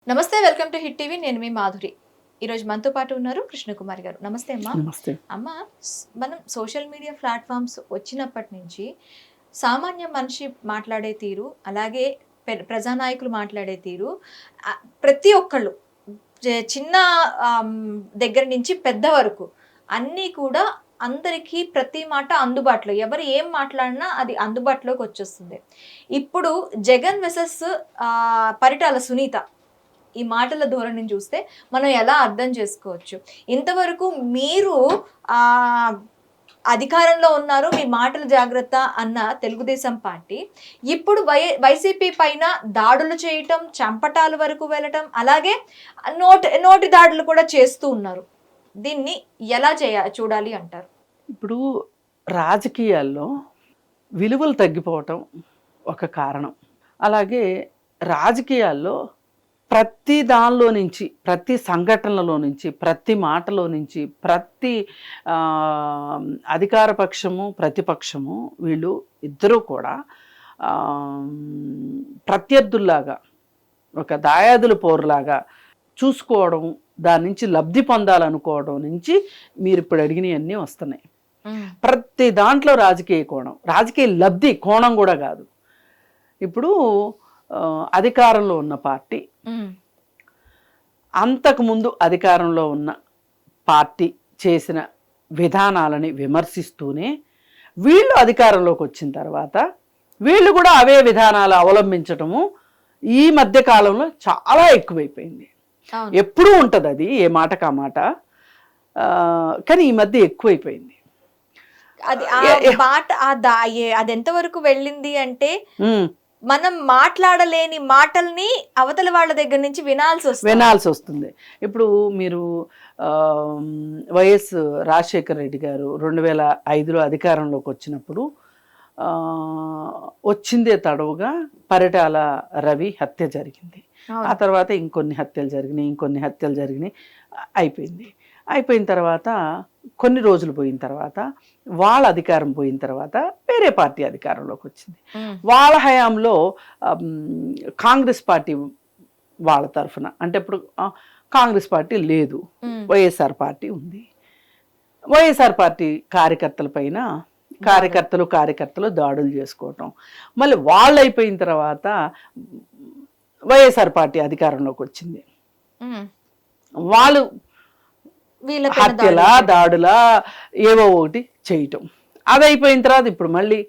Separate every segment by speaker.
Speaker 1: నమస్తే, welcome to hit TV. నేను మీ మాధురి. ఈరోజు మనతో పాటు ఉన్నారు కృష్ణకుమారి గారు. నమస్తే అమ్మా.
Speaker 2: నమస్తే
Speaker 1: అమ్మ, మనం సోషల్ మీడియా ప్లాట్ఫామ్స్ వచ్చినప్పటి నుంచి సామాన్య మనిషి మాట్లాడే తీరు, అలాగే ప్రజానాయకులు మాట్లాడే తీరు, ప్రతి ఒక్కళ్ళు చిన్న దగ్గర నుంచి పెద్ద వరకు అన్నీ కూడా అందరికీ ప్రతి మాట అందుబాటులో, ఎవరు ఏం మాట్లాడినా అది అందుబాటులోకి వచ్చేస్తుంది. ఇప్పుడు జగన్ వెసెస్ పరిటాల సునీత ఈ మాటల ధోరణిని చూస్తే మనం ఎలా అర్థం చేసుకోవచ్చు? ఇంతవరకు మీరు అధికారంలో ఉన్నారు, మీ మాటల జాగ్రత్త అన్న తెలుగుదేశం పార్టీ ఇప్పుడు వైసీపీ పైన దాడులు చేయటం, చంపటాల వరకు వెళ్ళటం, అలాగే నోటి దాడులు కూడా చేస్తూ ఉన్నారు. దీన్ని ఎలా చూడాలి అంటారు?
Speaker 2: ఇప్పుడు రాజకీయాల్లో విలువలు తగ్గిపోవటం ఒక కారణం. అలాగే రాజకీయాల్లో ప్రతి దానిలో నుంచి, ప్రతి సంఘటనలో నుంచి, ప్రతి మాటలో నుంచి, ప్రతి అధికార పక్షము ప్రతిపక్షము వీళ్ళు ఇద్దరూ కూడా ప్రత్యర్థుల్లాగా, ఒక దాయాదుల పోరులాగా చూసుకోవడం, దాని నుంచి లబ్ధి పొందాలనుకోవడం నుంచి మీరు ఇప్పుడు అడిగినవన్నీ వస్తున్నాయి. ప్రతి దాంట్లో రాజకీయ కోణం, రాజకీయ లబ్ధి కోణం కూడా కాదు. ఇప్పుడు అధికారంలో ఉన్న పార్టీ అంతకుముందు అధికారంలో ఉన్న పార్టీ చేసిన విధానాలని విమర్శిస్తూనే వీళ్ళు అధికారంలోకి వచ్చిన తర్వాత వీళ్ళు కూడా అవే విధానాలు అవలంబించటము ఈ మధ్య కాలంలో చాలా ఎక్కువైపోయింది. ఎప్పుడూ ఉంటుంది అది, ఏ మాటకు ఆ మాట, కానీ ఈ మధ్య ఎక్కువైపోయింది.
Speaker 1: అది ఎంతవరకు వెళ్ళింది అంటే మనం మాట్లాడలేని మాటల్ని అవతల వాళ్ళ దగ్గర నుంచి వినాల్సి వస్తుంది.
Speaker 2: ఇప్పుడు మీరు వైఎస్ రాజశేఖర రెడ్డి గారు 2005లో అధికారంలోకి వచ్చినప్పుడు వచ్చిందే తడవుగా పరిటాల రవి హత్య జరిగింది. ఆ తర్వాత ఇంకొన్ని హత్యలు జరిగినాయి. అయిపోయిన తర్వాత కొన్ని రోజులు పోయిన తర్వాత వాళ్ళ అధికారం పోయిన తర్వాత వేరే పార్టీ అధికారంలోకి వచ్చింది. వాళ్ళ హయాంలో కాంగ్రెస్ పార్టీ వాళ్ళ తరఫున, అంటే ఇప్పుడు కాంగ్రెస్ పార్టీ లేదు, వైఎస్ఆర్ పార్టీ ఉంది. వైఎస్ఆర్ పార్టీ కార్యకర్తలు దాడులు చేసుకోవటం, మళ్ళీ వాళ్ళు అయిపోయిన తర్వాత వైఎస్ఆర్ పార్టీ అధికారంలోకి వచ్చింది. వాళ్ళు హత్యల దాడుల ఏవో ఒకటి చేయటం, అది అయిపోయిన తర్వాత ఇప్పుడు మళ్ళీ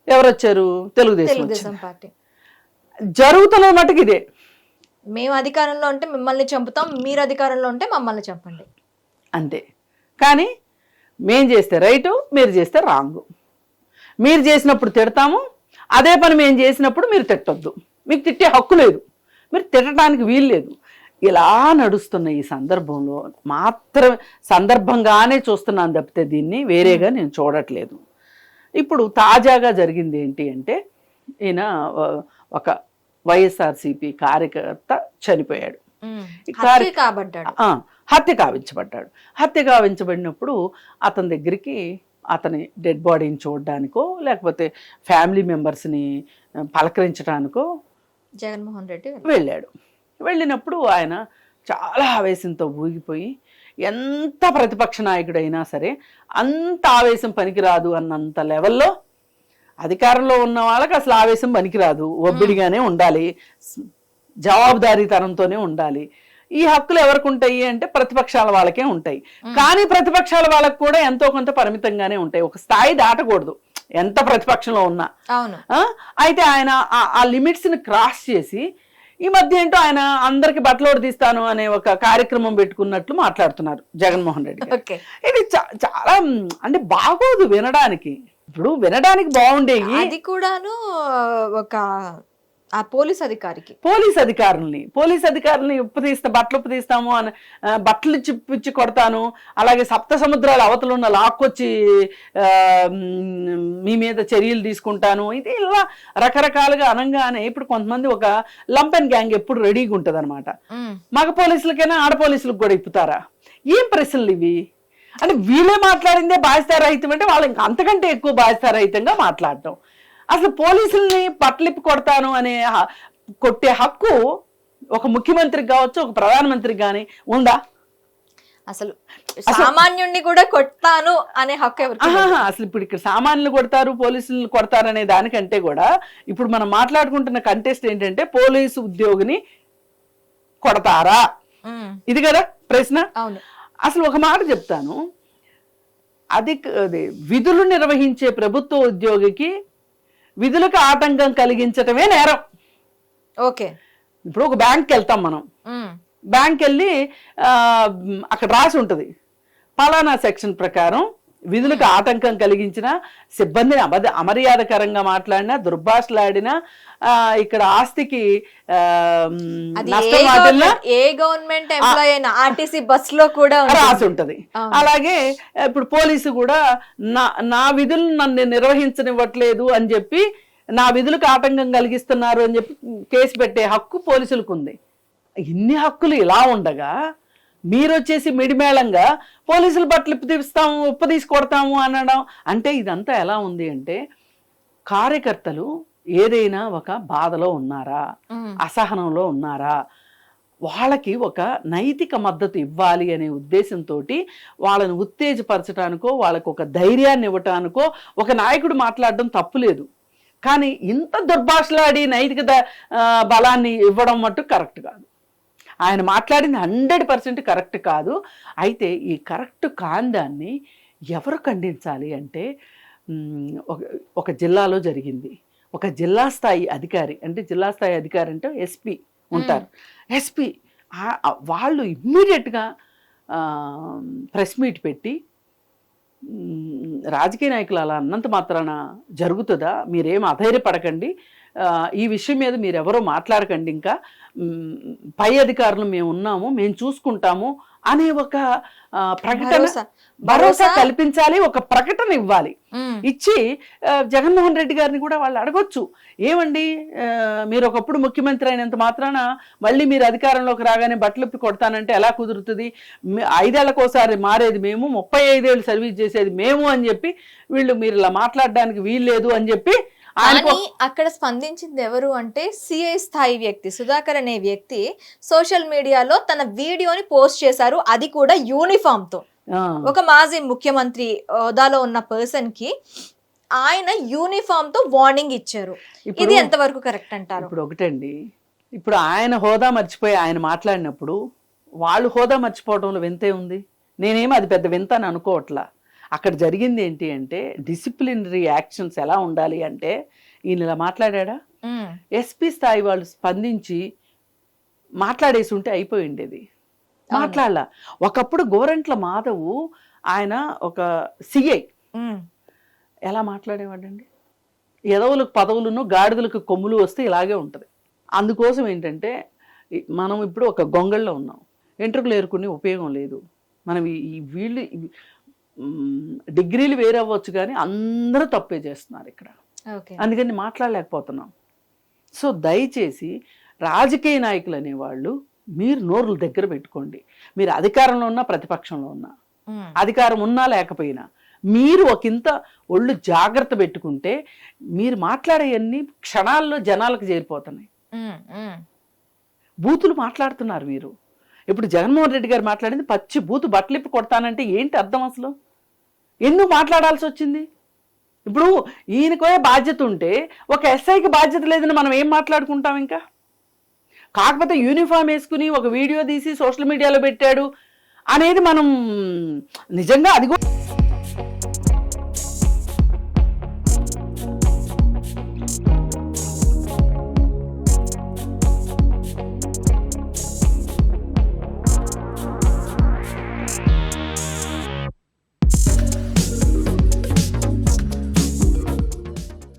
Speaker 2: ఎవరు వచ్చారు? తెలుగుదేశం
Speaker 1: పార్టీ.
Speaker 2: జరుగుతున్న మటుకు ఇదే.
Speaker 1: మేము అధికారంలో ఉంటే మిమ్మల్ని చంపుతాం, మీరు అధికారంలో ఉంటే మమ్మల్ని చంపండి,
Speaker 2: అంతే. కానీ మేం చేస్తే రైటు, మీరు చేస్తే రాంగు. మీరు చేసినప్పుడు తిడతాము, అదే పని మేము చేసినప్పుడు మీరు తిట్టొద్దు. మీకు తిట్టే హక్కు లేదు, మీరు తిట్టడానికి వీలు లేదు. ఇలా నడుస్తున్న ఈ సందర్భంలో మాత్రమే సందర్భంగానే చూస్తున్నాను తప్పితే దీన్ని వేరేగా నేను చూడట్లేదు. ఇప్పుడు తాజాగా జరిగింది ఏంటి అంటే, ఈయన ఒక వైఎస్ఆర్సీపీ కార్యకర్త చనిపోయాడు, హత్య కావించబడినప్పుడు అతని దగ్గరికి అతని డెడ్ బాడీని చూడడానికో లేకపోతే ఫ్యామిలీ మెంబర్స్ని పలకరించడానికో
Speaker 1: జగన్మోహన్ రెడ్డి
Speaker 2: వెళ్ళినప్పుడు ఆయన చాలా ఆవేశంతో ఊగిపోయి, ఎంత ప్రతిపక్ష నాయకుడైనా సరే అంత ఆవేశం పనికిరాదు అన్నంత లెవెల్లో, అధికారంలో ఉన్న వాళ్ళకి అసలు ఆవేశం పనికిరాదు, ఒబ్బిడిగానే ఉండాలి, జవాబుదారీతనంతోనే ఉండాలి. ఈ హక్కులు ఎవరికి ఉంటాయి అంటే ప్రతిపక్షాల వాళ్ళకే ఉంటాయి. కానీ ప్రతిపక్షాల వాళ్ళకు కూడా ఎంతో కొంత పరిమితంగానే ఉంటాయి, ఒక స్థాయి దాటకూడదు ఎంత ప్రతిపక్షంలో ఉన్నా. అయితే ఆయన ఆ లిమిట్స్ని క్రాస్ చేసి ఈ మధ్య ఏంటో ఆయన అందరికి బట్టలోడు తీస్తాను అనే ఒక కార్యక్రమం పెట్టుకున్నట్లు మాట్లాడుతున్నారు జగన్మోహన్ రెడ్డి. ఇది చాలా అంటే బాగోదు వినడానికి. ఇప్పుడు వినడానికి బాగుండేవి,
Speaker 1: అది కూడాను ఒక ఆ పోలీస్ అధికారుల్ని బట్టలు ఉప్పు అని బట్టలు ఇచ్చి కొడతాను, అలాగే సప్త సముద్రాల అవతలు ఉన్న లాక్కొచ్చి మీ మీద చర్యలు తీసుకుంటాను, ఇది ఇలా రకరకాలుగా అనగానే ఇప్పుడు కొంతమంది ఒక లంపెన్ గ్యాంగ్ ఎప్పుడు రెడీగా ఉంటుంది అనమాట. మగ పోలీసులకైనా ఆడ పోలీసులకు కూడా ఇప్పుతారా? ఏం ప్రశ్నలు ఇవి? అంటే వీళ్ళే మాట్లాడిందే బాధ్యతారహితం అంటే వాళ్ళు ఇంకా అంతకంటే ఎక్కువ బాధ్యతారహితంగా మాట్లాడటం. అసలు పోలీసుల్ని పట్లిప్పి కొడతాను అనే కొట్టే హక్కు
Speaker 2: ఒక ముఖ్యమంత్రికి కావచ్చు, ఒక ప్రధానమంత్రికి కానీ ఉందా?
Speaker 1: అసలు సామాన్యుడిని కూడా కొట్టాను అనే హక్కు ఎవరికి లేదు.
Speaker 2: అసలు ఇప్పుడు ఇక్కడ సామాన్యులు కొడతారు, పోలీసులు కొడతారు అనే దానికంటే కూడా ఇప్పుడు మనం మాట్లాడుకుంటున్న కంటెస్ట్ ఏంటంటే పోలీసు ఉద్యోగిని కొడతారా, ఇది కదా ప్రశ్న.
Speaker 1: అవును.
Speaker 2: అసలు ఒక మాట చెప్తాను, అది విధులు నిర్వహించే ప్రభుత్వ ఉద్యోగికి విధులకు ఆటంకం కలిగించటమే నేరం.
Speaker 1: ఓకే.
Speaker 2: ఇప్పుడు ఒక బ్యాంక్కి వెళ్తాం మనం, బ్యాంక్ వెళ్ళి అక్కడ రాసి ఉంటుంది పలానా సెక్షన్ ప్రకారం విధులకు ఆటంకం కలిగించిన, సిబ్బందిని అమర్యాదకరంగా మాట్లాడినా, దుర్భాషలాడినా, ఇక్కడ ఆస్తికి నష్టం వాటిల్లా
Speaker 1: ఏ గవర్నమెంట్ ఎంప్లాయ్ అయినా ఆర్టీసీ బస్ లో కూడా
Speaker 2: రాసి ఉంటది. అలాగే ఇప్పుడు పోలీసు కూడా నా విధులు నన్ను నిర్వహించనివ్వట్లేదు అని చెప్పి, నా విధులకు ఆటంకం కలిగిస్తున్నారు అని చెప్పి కేసు పెట్టే హక్కు పోలీసులకు ఉంది. ఇన్ని హక్కులు ఇలా ఉండగా మీరు వచ్చేసి మిడిమేళంగా పోలీసులు బట్టలు ఉప్పు తీసి కొడతాము అనడం అంటే ఇదంతా ఎలా ఉంది అంటే, కార్యకర్తలు ఏదైనా ఒక బాధలో ఉన్నారా, అసహనంలో ఉన్నారా, వాళ్ళకి ఒక నైతిక మద్దతు ఇవ్వాలి అనే ఉద్దేశంతో వాళ్ళని ఉత్తేజపరచడానికో, వాళ్ళకు ఒక ధైర్యాన్ని ఇవ్వటానికో ఒక నాయకుడు మాట్లాడడం తప్పులేదు. కానీ ఇంత దుర్భాషలాడి నైతిక బలాన్ని ఇవ్వడం మట్టు కరెక్ట్ కాదు. ఆయన మాట్లాడింది 100% కరెక్ట్ కాదు. అయితే ఈ కరెక్ట్ కాని దాన్ని ఎవరు ఖండించాలి అంటే, ఒక జిల్లాలో జరిగింది, ఒక జిల్లా స్థాయి అధికారి, అంటే జిల్లా స్థాయి అధికారి అంటే ఎస్పీ ఉంటారు, ఎస్పీ వాళ్ళు ఇమ్మీడియట్గా ప్రెస్ మీట్ పెట్టి, రాజకీయ నాయకులు అలా అన్నంత మాత్రాన జరుగుతుందా, మీరేం అధైర్యపడకండి, ఈ విషయం మీద మీరెవరో మాట్లాడకండి, ఇంకా పై అధికారులు మేము ఉన్నాము, మేము చూసుకుంటాము అనే ఒక ప్రకటన, భరోసా కల్పించాలి, ఒక ప్రకటన ఇవ్వాలి. ఇచ్చి జగన్మోహన్ రెడ్డి గారిని కూడా వాళ్ళు అడగొచ్చు, ఏమండి మీరు ఒకప్పుడు ముఖ్యమంత్రి అయినంత మాత్రాన మళ్ళీ మీరు అధికారంలోకి రాగానే బట్టలు కొడతానంటే ఎలా కుదురుతుంది, 5 ఏళ్లకోసారి మారేది మేము, 35 ఏళ్ళు సర్వీస్ చేసేది మేము అని చెప్పి మీరు ఇలా మాట్లాడడానికి వీల్లేదు అని చెప్పి
Speaker 1: అక్కడ స్పందించింది ఎవరు అంటే సిఐ స్థాయి వ్యక్తి సుధాకర్ అనే వ్యక్తి సోషల్ మీడియాలో తన వీడియోని పోస్ట్ చేశారు, అది కూడా యూనిఫామ్ తో. ఒక మాజీ ముఖ్యమంత్రి హోదాలో ఉన్న పర్సన్ కి ఆయన యూనిఫామ్ తో వార్నింగ్ ఇచ్చారు. ఇది ఎంతవరకు కరెక్ట్ అంటారు?
Speaker 2: ఇప్పుడు ఒకటండి, ఇప్పుడు ఆయన హోదా మర్చిపోయి ఆయన మాట్లాడినప్పుడు వాళ్ళు హోదా మర్చిపోవడంలో వింతే ఉంది. నేనేమో అది పెద్ద వింత అని అనుకోవట్లా. అక్కడ జరిగింది ఏంటి అంటే, డిసిప్లినరీ యాక్షన్స్ ఎలా ఉండాలి అంటే, ఈయన ఇలా మాట్లాడా, ఎస్పీ స్థాయి వాళ్ళు స్పందించి మాట్లాడేసి ఉంటే అయిపోయి ఉండేది. మాట్లాడలా. ఒకప్పుడు గోరంట్ల మాధవు ఆయన ఒక సిఐ ఎలా మాట్లాడేవాడండి, ఎదవులకు పదవులను గాడిదలకు కొమ్ములు వస్తే ఇలాగే ఉంటుంది. అందుకోసం ఏంటంటే, మనం ఇప్పుడు ఒక గొంగళ్ళలో ఉన్నాం, వెంట్రుకలు ఏరుకునే ఉపయోగం లేదు. మనం వీళ్ళు డిగ్రీలు వేరే అవ్వచ్చు కానీ అందరూ తప్పే చేస్తున్నారు ఇక్కడ, అందుకని మాట్లాడలేకపోతున్నాం. సో దయచేసి రాజకీయ నాయకులు అనేవాళ్ళు మీరు నోరులు దగ్గర పెట్టుకోండి. మీరు అధికారంలో ఉన్నా ప్రతిపక్షంలో ఉన్నా, అధికారం ఉన్నా లేకపోయినా మీరు ఒకంత ఒళ్ళు జాగ్రత్త పెట్టుకుంటే మీరు మాట్లాడేవన్నీ క్షణాల్లో జనాలకు చేరిపోతున్నాయి. బూతులు మాట్లాడుతున్నారు మీరు. ఇప్పుడు జగన్మోహన్ రెడ్డి గారు మాట్లాడింది పచ్చి బూతు, బట్టలిప్పి కొడతానంటే ఏంటి అర్థం? అసలు ఎందుకు మాట్లాడాల్సి వచ్చింది? ఇప్పుడు ఈయనకోయే బాధ్యత ఉంటే ఒక ఎస్ఐకి బాధ్యత లేదని మనం ఏం మాట్లాడుకుంటాం ఇంకా? కాకపోతే యూనిఫామ్ వేసుకుని ఒక వీడియో తీసి సోషల్ మీడియాలో పెట్టాడు అనేది మనం నిజంగా అది కూడా